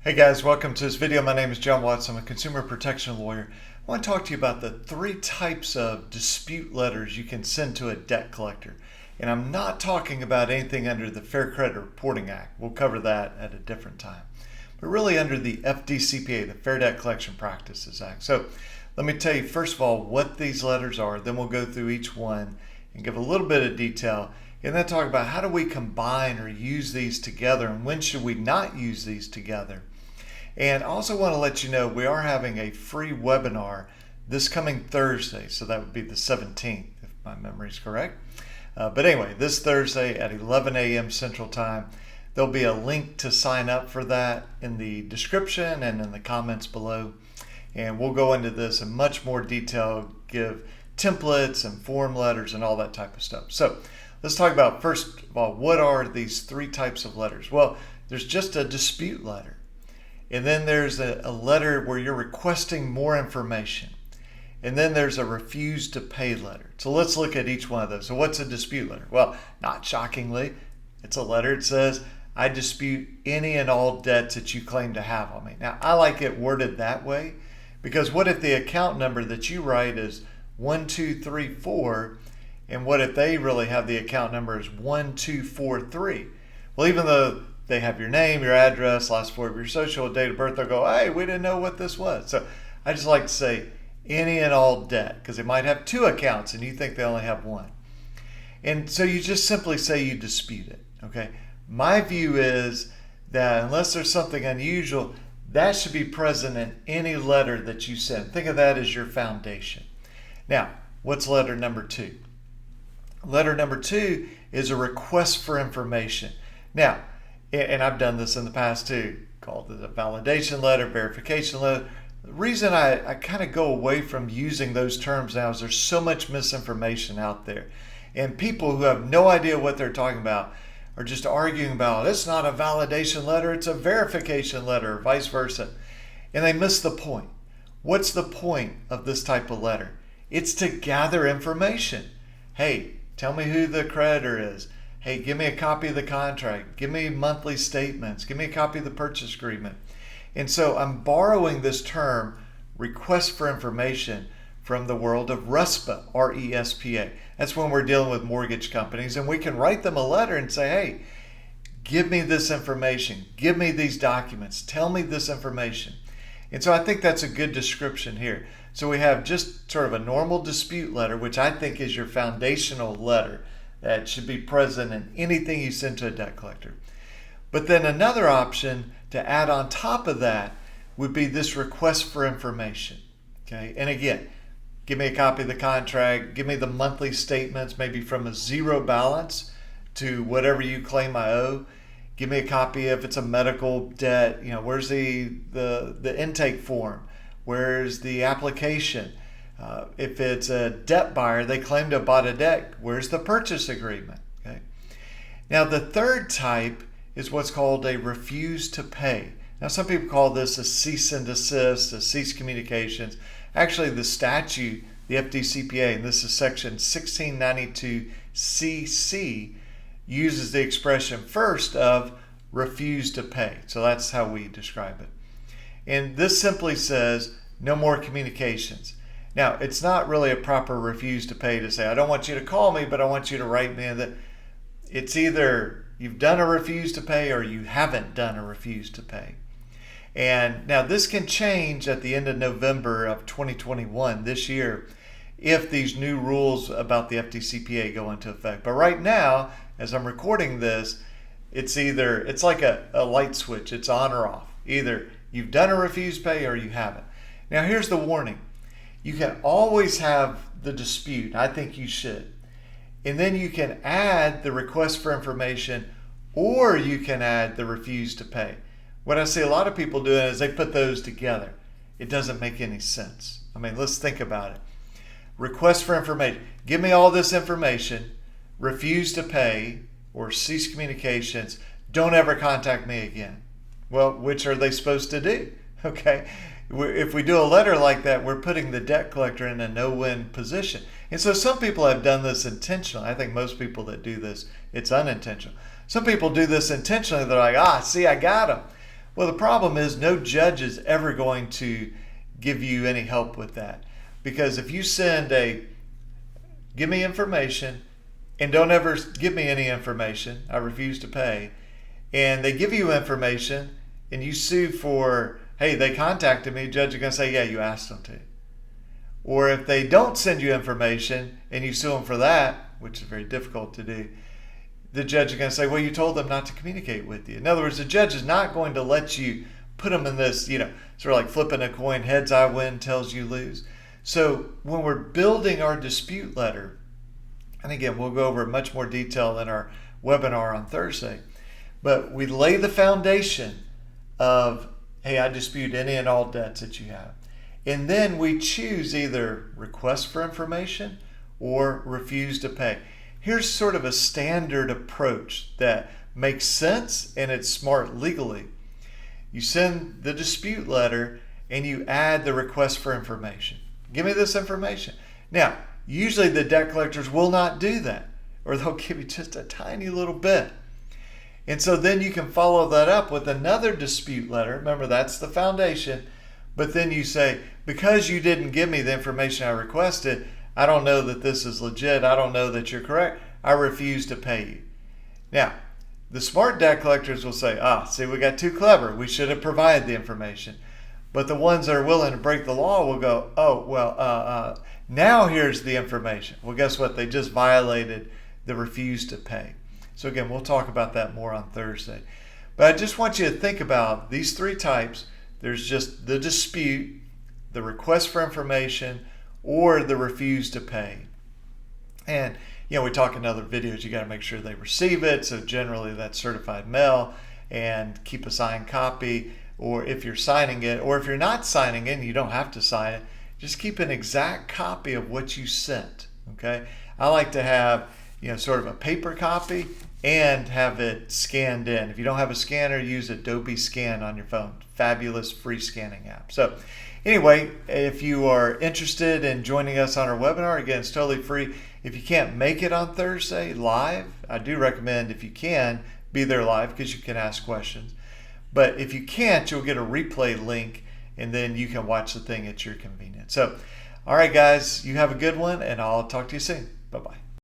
Hey guys, welcome to this video. My name is John Watts. I'm a consumer protection lawyer. I want to talk to you about the three types of dispute letters you can send to a debt collector. And I'm not talking about anything under the Fair Credit Reporting Act. We'll cover that at a different time. But really under the FDCPA, the Fair Debt Collection Practices Act. So let me tell you first of all what these letters are, then we'll go through each one and give a little bit of detail, and then talk about how do we combine or use these together and when should we not use these together. And I also want to let you know we are having a free webinar this coming Thursday, so that would be the 17th if my memory is correct. But anyway, this Thursday at 11 a.m. Central Time, there'll be a link to sign up for that in the description and in the comments below. And we'll go into this in much more detail, give templates and form letters and all that type of stuff. So let's talk about, first of all, what are these three types of letters? Well, there's just a dispute letter. And then there's a letter where you're requesting more information. And then there's a refuse to pay letter. So let's look at each one of those. So what's a dispute letter? Well, not shockingly, it's a letter that says, I dispute any and all debts that you claim to have on me. Now, I like it worded that way because what if the account number that you write is 1234, and what if they really have the account number as 1243? Well, even though they have your name, your address, last four of your social, date of birth, they'll go, hey, we didn't know what this was. So I just like to say any and all debt because they might have two accounts and you think they only have one. And so you just simply say you dispute it, okay? My view is that unless there's something unusual, that should be present in any letter that you send. Think of that as your foundation. Now, what's letter number two? Letter number two is a request for information. Now, and I've done this in the past too, called it a validation letter, verification letter. The reason I kind of go away from using those terms now is there's so much misinformation out there. And people who have no idea what they're talking about are just arguing about, it's not a validation letter, it's a verification letter, or vice versa. And they miss the point. What's the point of this type of letter? It's to gather information. Hey, tell me who the creditor is. Hey, give me a copy of the contract. Give me monthly statements. Give me a copy of the purchase agreement. And so I'm borrowing this term, request for information, from the world of RESPA, R-E-S-P-A. That's when we're dealing with mortgage companies, and we can write them a letter and say, hey, give me this information. Give me these documents. Tell me this information. And so I think that's a good description here. So we have just sort of a normal dispute letter, which I think is your foundational letter that should be present in anything you send to a debt collector. But then another option to add on top of that would be this request for information. Okay, and again, give me a copy of the contract, give me the monthly statements, maybe from a zero balance to whatever you claim I owe. Give me a copy if it's a medical debt, where's the intake form? Where's the application? If it's a debt buyer, they claim to have bought a debt, where's the purchase agreement? Okay. Now the third type is what's called a refuse to pay. Now some people call this a cease and desist, a cease communications. Actually the statute, the FDCPA, and this is section 1692CC, uses the expression first of refuse to pay. So that's how we describe it. And this simply says no more communications. Now, it's not really a proper refuse to pay to say, I don't want you to call me, but I want you to write me that it's either you've done a refuse to pay or you haven't done a refuse to pay. And now this can change at the end of November of 2021, this year, if these new rules about the FDCPA go into effect. But right now, as I'm recording this, it's like a light switch. It's on or off. Either you've done a refuse pay or you haven't. Now, here's the warning. You can always have the dispute. I think you should. And then you can add the request for information or you can add the refuse to pay. What I see a lot of people doing is they put those together. It doesn't make any sense. I mean, let's think about it. Request for information. Give me all this information. Refuse to pay or cease communications. Don't ever contact me again. Well, which are they supposed to do? Okay. If we do a letter like that, we're putting the debt collector in a no-win position. And so some people have done this intentionally. I think most people that do this, it's unintentional. Some people do this intentionally. They're like, see, I got them. Well, the problem is no judge is ever going to give you any help with that. Because if you send a, give me information, and don't ever give me any information, I refuse to pay, and they give you information, and you sue for, hey, they contacted me, the judge is going to say, yeah, you asked them to. Or if they don't send you information and you sue them for that, which is very difficult to do, the judge is going to say, well, you told them not to communicate with you. In other words, the judge is not going to let you put them in this, sort of like flipping a coin, heads I win, tails you lose. So when we're building our dispute letter, and again, we'll go over in much more detail in our webinar on Thursday, but we lay the foundation of, hey, I dispute any and all debts that you have. And then we choose either request for information or refuse to pay. Here's sort of a standard approach that makes sense and it's smart legally. You send the dispute letter and you add the request for information. Give me this information. Now, usually the debt collectors will not do that, or they'll give you just a tiny little bit. And so then you can follow that up with another dispute letter. Remember, that's the foundation. But then you say, because you didn't give me the information I requested, I don't know that this is legit. I don't know that you're correct. I refuse to pay you. Now, the smart debt collectors will say, see, we got too clever. We should have provided the information. But the ones that are willing to break the law will go, now here's the information. Well, guess what? They just violated the refuse to pay. So again, we'll talk about that more on Thursday. But I just want you to think about these three types. There's just the dispute, the request for information, or the refuse to pay. And, we talk in other videos, you got to make sure they receive it. So generally that's certified mail, and keep a signed copy, or if you're signing it, or if you're not signing it, you don't have to sign it, just keep an exact copy of what you sent, okay? I like to have, sort of a paper copy and have it scanned in. If you don't have a scanner, use Adobe Scan on your phone. Fabulous free scanning app. So anyway, if you are interested in joining us on our webinar, again, it's totally free. If you can't make it on Thursday live, I do recommend, if you can, be there live because you can ask questions. But if you can't, you'll get a replay link and then you can watch the thing at your convenience. So, all right, guys, you have a good one, and I'll talk to you soon. Bye-bye.